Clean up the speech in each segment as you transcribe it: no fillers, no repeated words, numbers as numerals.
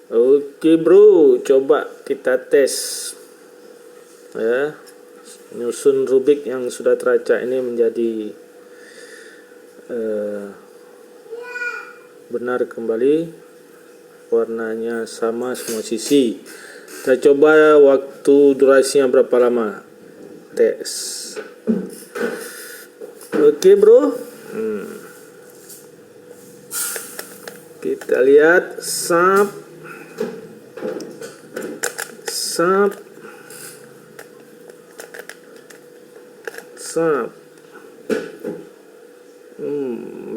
Oke bro, coba kita tes ya, nyusun Rubik yang sudah teracak ini menjadi benar kembali, warnanya sama semua sisi. Kita coba waktu durasinya berapa lama. Tes. Oke bro, kita lihat sap.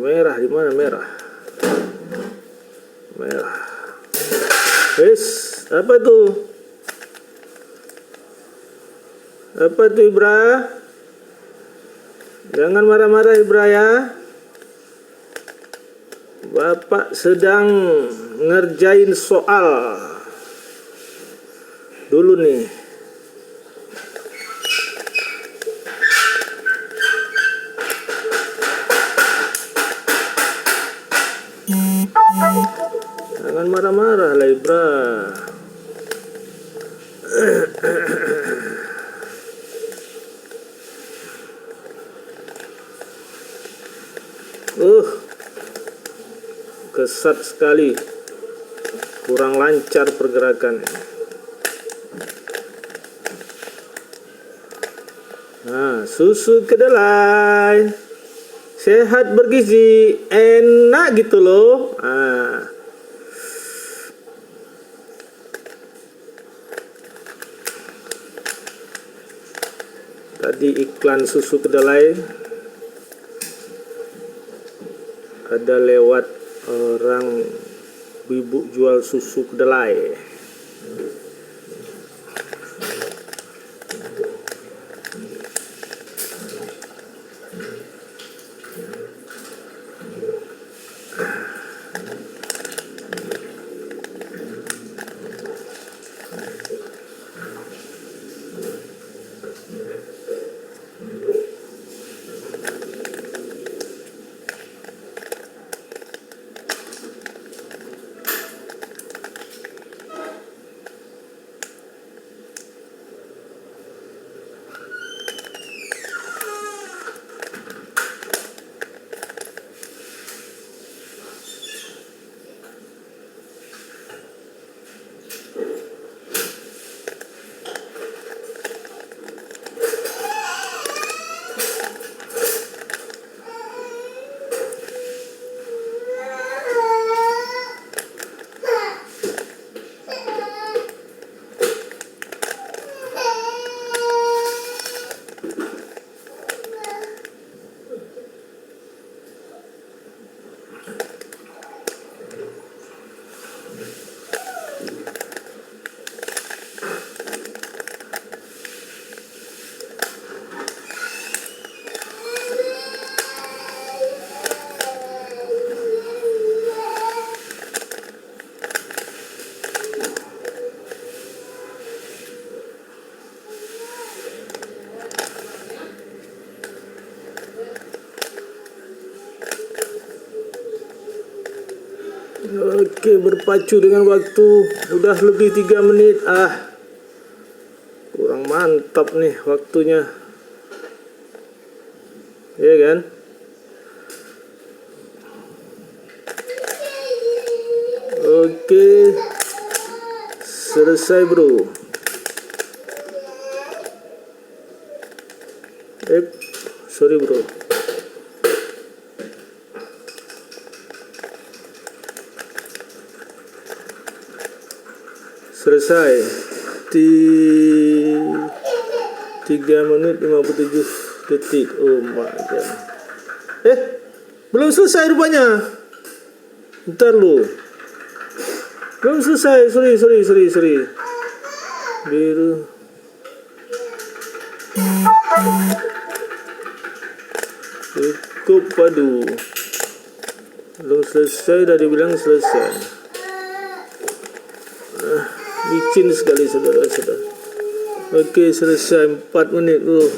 Merah di mana merah? Merah. Apa tuh? Apa tuh Ibra? Jangan marah-marah Ibra ya. Bapak sedang ngerjain soal dulu nih. Jangan marah-marah lah Ibra. Kesat sekali, kurang lancar pergerakan. Nah, susu kedelai sehat bergizi, enak gitu loh. Tadi iklan susu kedelai ada lewat orang ibu jual susu kedelai. Oke, berpacu dengan waktu udah lebih 3 menit. Kurang mantap nih waktunya, ya kan? Oke, selesai bro. Sorry bro. Selesai 3 menit 57 detik. Oh my god. Belum selesai rupanya. Ntar lu. Belum selesai. Sorry. Biru. Cukup padu. Belum selesai, dah dibilang selesai. Licin sekali saudara-saudara. Oke, selesai 4 menit dulu.